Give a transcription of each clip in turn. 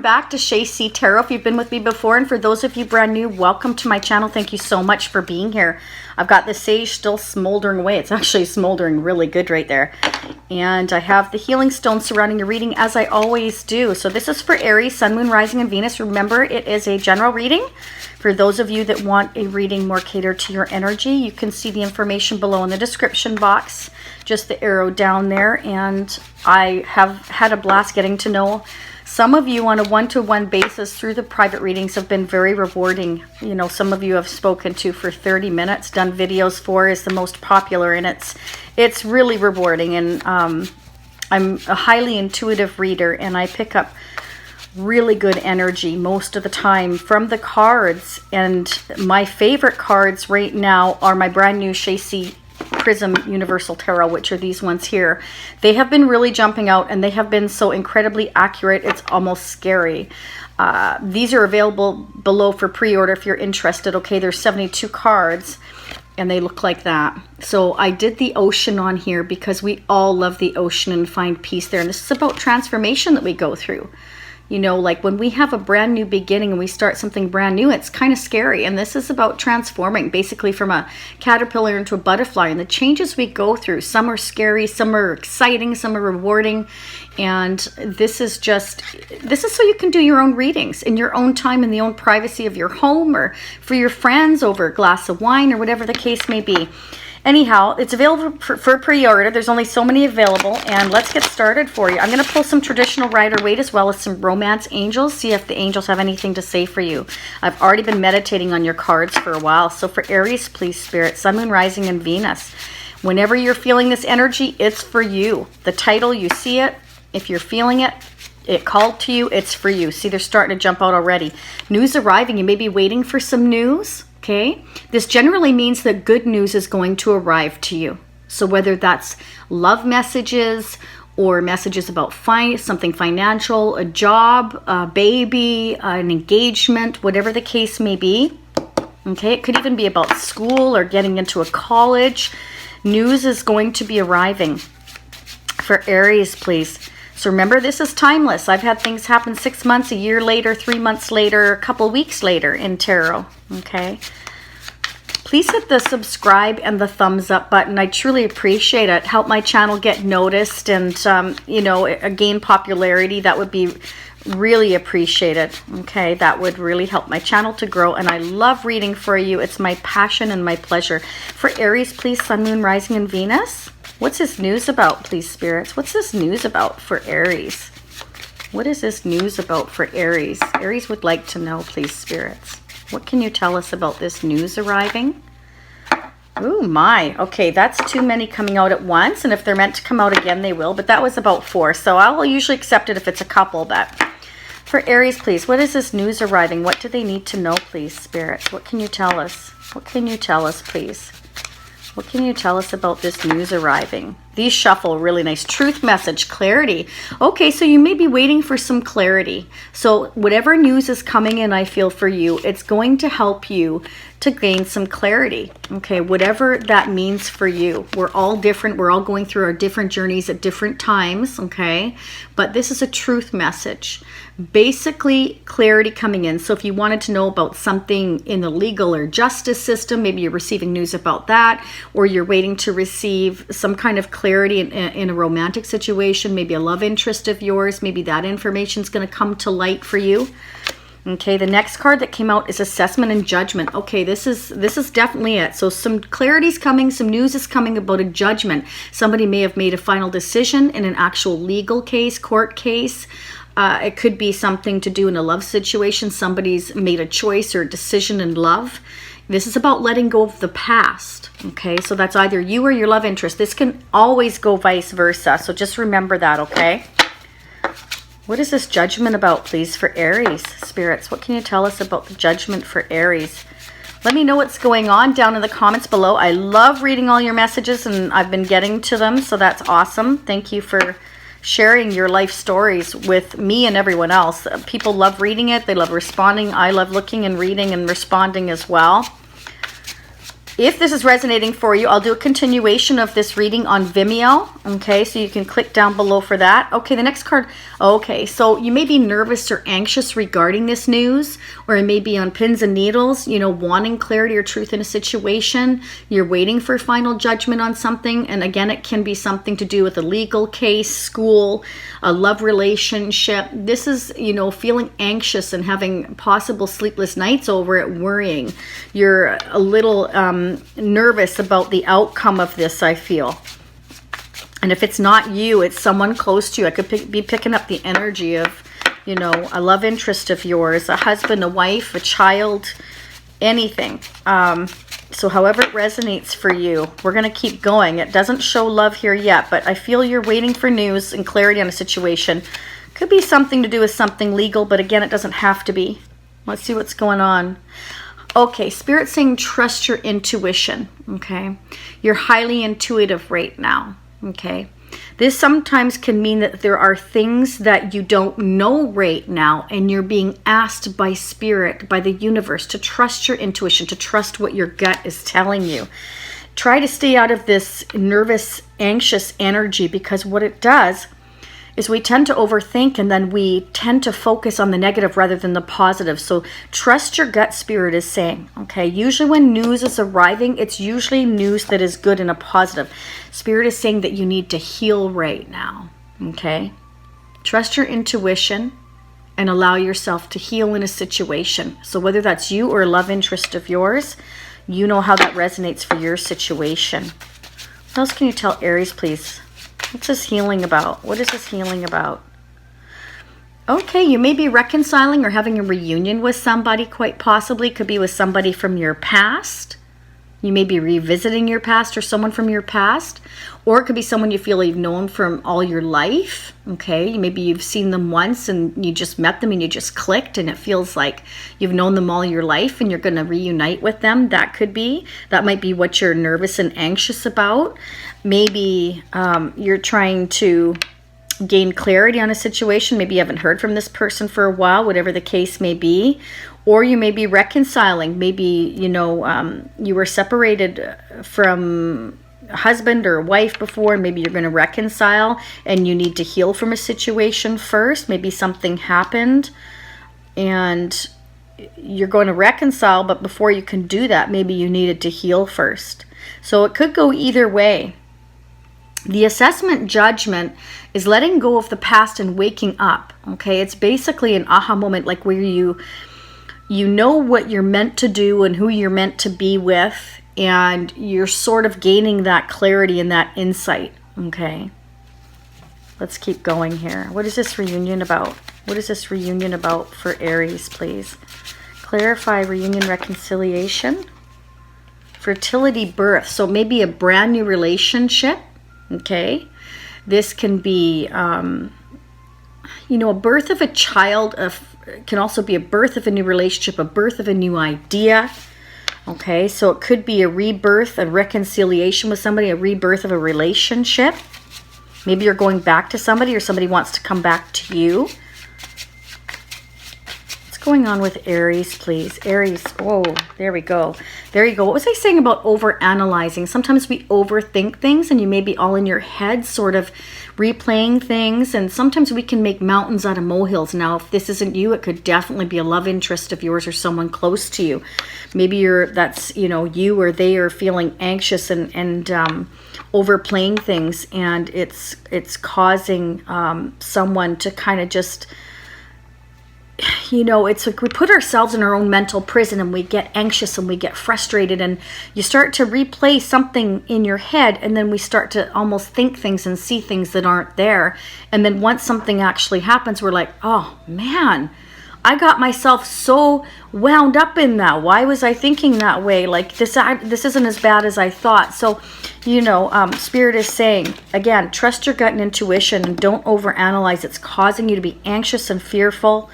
back to Shasie Tarot. If you've been with me before, and for those of you brand new, welcome to my channel. Thank you so much for being here. I've got the sage still smoldering away. It's actually smoldering really good right there. And I have the healing stone surrounding your reading, as I always do. So this is for Aries, Sun, Moon, Rising, and Venus. Remember, it is a general reading. For those of you that want a reading more catered to your energy, you can see the information below in the description box. Just the arrow down there. And I have had a blast getting to know some of you on a one-to-one basis through the private readings. Have been very rewarding. You know, some of you have spoken to for 30 minutes, done videos for, is the most popular, and it's really rewarding. And I'm a highly intuitive reader, and I pick up really good energy most of the time from the cards. And my favorite cards right now are my brand new Shasie Prism Universal Tarot, which are these ones here. They have been really jumping out, and they have been so incredibly accurate, it's almost scary. These are available below for pre-order if you're interested. Okay, there's 72 cards, and they look like that. So I did the ocean on here because we all love the ocean and find peace there. And this is about transformation that we go through. You know, like when we have a brand new beginning and we start something brand new, it's kind of scary. And this is about transforming basically from a caterpillar into a butterfly, and the changes we go through. Some are scary, some are exciting, some are rewarding. And this is so you can do your own readings in your own time, in the own privacy of your home, or for your friends over a glass of wine, or whatever the case may be. Anyhow, it's available for pre-order. There's only so many available, and let's get started for you. I'm going to pull some traditional Rider-Waite as well as some romance angels, see if the angels have anything to say for you. I've already been meditating on your cards for a while. So for Aries, please, Spirit, Sun, Moon, Rising, and Venus. Whenever you're feeling this energy, it's for you. The title, you see it. If you're feeling it, it called to you, it's for you. See, they're starting to jump out already. News arriving. You may be waiting for some news. Okay, this generally means that good news is going to arrive to you. So whether that's love messages or messages about something financial, a job, a baby, an engagement, whatever the case may be. Okay, it could even be about school or getting into a college. News is going to be arriving for Aries, please. So remember, this is timeless. I've had things happen 6 months, a year later, 3 months later, a couple weeks later in tarot. Okay. Please hit the subscribe and the thumbs up button. I truly appreciate it. Help my channel get noticed and, you know, gain popularity. That would be really appreciated. Okay. That would really help my channel to grow. And I love reading for you. It's my passion and my pleasure. For Aries, please, Sun, Moon, Rising, and Venus. What's this news about, please, spirits? What's this news about for Aries? What is this news about for Aries? Aries would like to know, please, spirits. What can you tell us about this news arriving? Oh my. Okay, that's too many coming out at once. And if they're meant to come out again, they will. But that was about 4. So I will usually accept it if it's a couple. But for Aries, please, what is this news arriving? What do they need to know, please, spirits? What can you tell us? What can you tell us, please? What can you tell us about this news arriving? These shuffle really nice. Truth, message, clarity. Okay, so you may be waiting for some clarity. So whatever news is coming in, I feel for you, it's going to help you to gain some clarity. Okay, whatever that means for you. We're all different. We're all going through our different journeys at different times. Okay, but this is a truth message. Basically, clarity coming in. So if you wanted to know about something in the legal or justice system, maybe you're receiving news about that, or you're waiting to receive some kind of clarity in a romantic situation, maybe a love interest of yours, maybe that information is going to come to light for you. Okay, the next card that came out is assessment and judgment. Okay, this is definitely it. So some clarity's coming, some news is coming about a judgment. Somebody may have made a final decision in an actual legal case, court case. It could be something to do in a love situation. Somebody's made a choice or a decision in love. This is about letting go of the past. Okay, so that's either you or your love interest. This can always go vice versa. So just remember that, okay? What is this judgment about, please, for Aries, spirits? What can you tell us about the judgment for Aries? Let me know what's going on down in the comments below. I love reading all your messages, and I've been getting to them, so that's awesome. Thank you for sharing your life stories with me and everyone else. People love reading it. They love responding. I love looking and reading and responding as well. If this is resonating for you, I'll do a continuation of this reading on Vimeo. Okay, so you can click down below for that. Okay, the next card. Okay, so you may be nervous or anxious regarding this news, or it may be on pins and needles, you know, wanting clarity or truth in a situation. You're waiting for final judgment on something. And again, it can be something to do with a legal case, school, a love relationship. This is, you know, feeling anxious and having possible sleepless nights over it, worrying. You're a little nervous about the outcome of this, I feel. And if it's not you, it's someone close to you. I could be picking up the energy of, you know, a love interest of yours, a husband, a wife, a child, anything. So however it resonates for you, we're going to keep going. It doesn't show love here yet, but I feel you're waiting for news and clarity on a situation. Could be something to do with something legal, but again, it doesn't have to be. Let's see what's going on. Okay, Spirit's saying trust your intuition, okay? You're highly intuitive right now, okay? This sometimes can mean that there are things that you don't know right now, and you're being asked by Spirit, by the universe, to trust your intuition, to trust what your gut is telling you. Try to stay out of this nervous, anxious energy, because what it does is we tend to overthink, and then we tend to focus on the negative rather than the positive. So trust your gut, Spirit is saying, okay? Usually when news is arriving, it's usually news that is good and a positive. Spirit is saying that you need to heal right now, okay? Trust your intuition and allow yourself to heal in a situation. So whether that's you or a love interest of yours, you know how that resonates for your situation. What else can you tell Aries, please? What's this healing about? What is this healing about? Okay, you may be reconciling or having a reunion with somebody, quite possibly. Could be with somebody from your past. You may be revisiting your past or someone from your past. Or it could be someone you feel you've known from all your life. Okay, maybe you've seen them once and you just met them and you just clicked, and it feels like you've known them all your life and you're going to reunite with them. That could be. That might be what you're nervous and anxious about. Maybe you're trying to gain clarity on a situation. Maybe you haven't heard from this person for a while, whatever the case may be. Or you may be reconciling. Maybe, you know, you were separated from a husband or a wife before, and maybe you're going to reconcile and you need to heal from a situation first. Maybe something happened and you're going to reconcile, but before you can do that, maybe you needed to heal first. So it could go either way. The assessment judgment is letting go of the past and waking up, okay? It's basically an aha moment, like where you know what you're meant to do and who you're meant to be with, and you're sort of gaining that clarity and that insight, okay? Let's keep going here. What is this reunion about? What is this reunion about for Aries, please? Clarify reunion, reconciliation. Fertility, birth. So maybe a brand new relationship. Okay, this can be, you know, a birth of a child. Can also be a birth of a new relationship, a birth of a new idea. Okay, so it could be a rebirth, a reconciliation with somebody, a rebirth of a relationship. Maybe you're going back to somebody, or somebody wants to come back to you. Going on with Aries, please? Aries, oh, there we go. There you go. What was I saying about over-analyzing? Sometimes we overthink things, and you may be all in your head sort of replaying things, and sometimes we can make mountains out of molehills. Now, if this isn't you, it could definitely be a love interest of yours or someone close to you. Maybe that's, you know, you or they are feeling anxious and overplaying things, and it's causing someone to kind of just, you know, it's like we put ourselves in our own mental prison, and we get anxious and we get frustrated, and you start to replay something in your head, and then we start to almost think things and see things that aren't there. And then once something actually happens, we're like, oh man, I got myself so wound up in that. Why was I thinking that way? Like this isn't as bad as I thought. So, you know, Spirit is saying, again, trust your gut and intuition, and don't overanalyze. It's causing you to be anxious and fearful.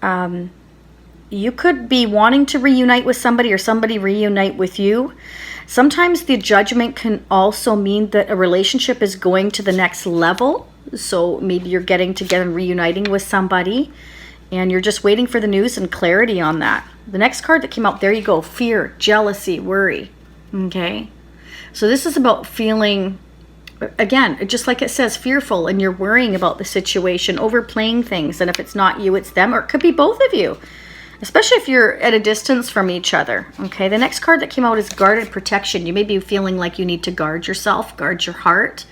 You could be wanting to reunite with somebody, or somebody reunite with you. Sometimes the judgment can also mean that a relationship is going to the next level. So maybe you're getting together and reuniting with somebody, and you're just waiting for the news and clarity on that. The next card that came out, there you go. Fear, jealousy, worry. Okay. So this is about feeling, again, just like it says, fearful, and you're worrying about the situation, overplaying things. And if it's not you, it's them, or it could be both of you, especially if you're at a distance from each other. Okay. The next card that came out is guarded protection. You may be feeling like you need to guard yourself, guard your heart,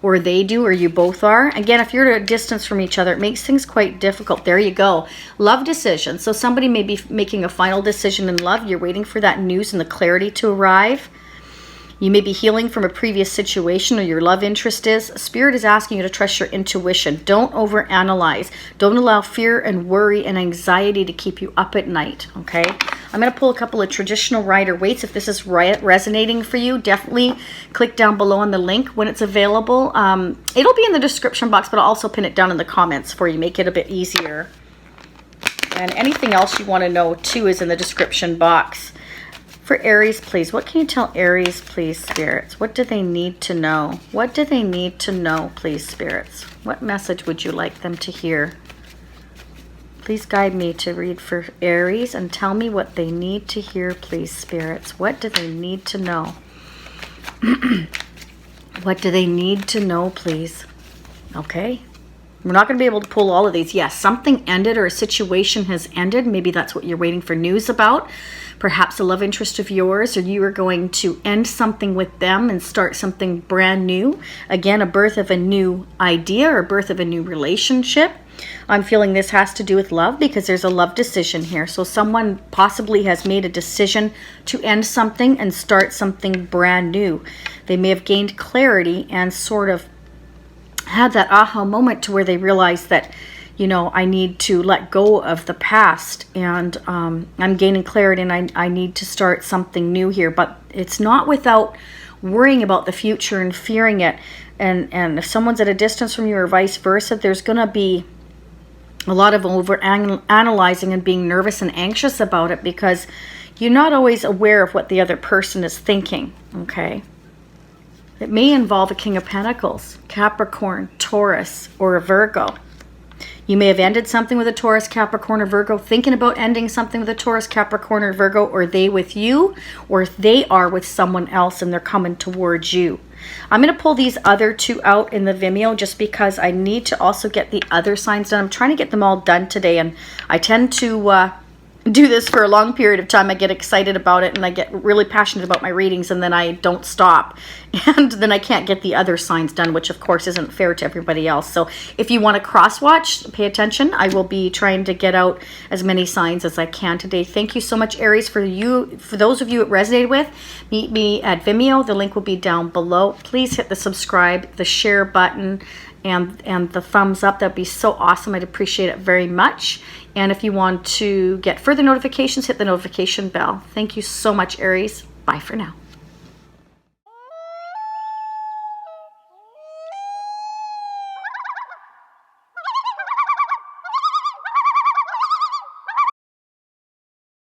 or they do, or you both are. Again, if you're at a distance from each other, it makes things quite difficult. There you go. Love decision. So somebody may be making a final decision in love. You're waiting for that news and the clarity to arrive. You may be healing from a previous situation, or your love interest is. Spirit is asking you to trust your intuition. Don't overanalyze. Don't allow fear and worry and anxiety to keep you up at night, okay? I'm going to pull a couple of traditional Rider-Waite's. If this is resonating for you, definitely click down below on the link when it's available. It'll be in the description box, but I'll also pin it down in the comments for you, make it a bit easier. And anything else you want to know, too, is in the description box. For Aries, please, what can you tell Aries, please, spirits? What do they need to know? What do they need to know, please, spirits? What message would you like them to hear? Please guide me to read for Aries and tell me what they need to hear, please, spirits. What do they need to know? What do they need to know, please? Okay. We're not going to be able to pull all of these. Yes, something ended, or a situation has ended. Maybe that's what you're waiting for news about. Perhaps a love interest of yours, or you are going to end something with them and start something brand new. Again, a birth of a new idea, or birth of a new relationship. I'm feeling this has to do with love, because there's a love decision here. So someone possibly has made a decision to end something and start something brand new. They may have gained clarity and sort of had that aha moment to where they realized that, you know, I need to let go of the past, and I'm gaining clarity, and I need to start something new here. But it's not without worrying about the future and fearing it. And if someone's at a distance from you, or vice versa, there's going to be a lot of over analyzing and being nervous and anxious about it, because you're not always aware of what the other person is thinking. Okay. It may involve a King of Pentacles, Capricorn, Taurus, or a Virgo. You may have ended something with a Taurus, Capricorn, or Virgo, thinking about ending something with a Taurus, Capricorn, or Virgo, or they with you, or they are with someone else and they're coming towards you. I'm going to pull these other two out in the Vimeo just because I need to also get the other signs done. I'm trying to get them all done today, and I tend to do this for a long period of time. I get excited about it, and I get really passionate about my readings, and then I don't stop, and then I can't get the other signs done, which of course isn't fair to everybody else. So if you want to cross watch, pay attention. I will be trying to get out as many signs as I can today. Thank you so much, Aries. For those of you it resonated with, meet me at Vimeo. The link will be down below. Please hit the subscribe, the share button, and the thumbs up. That'd be so awesome. I'd appreciate it very much. And if you want to get further notifications, hit the notification bell. Thank you so much, Aries. Bye for now.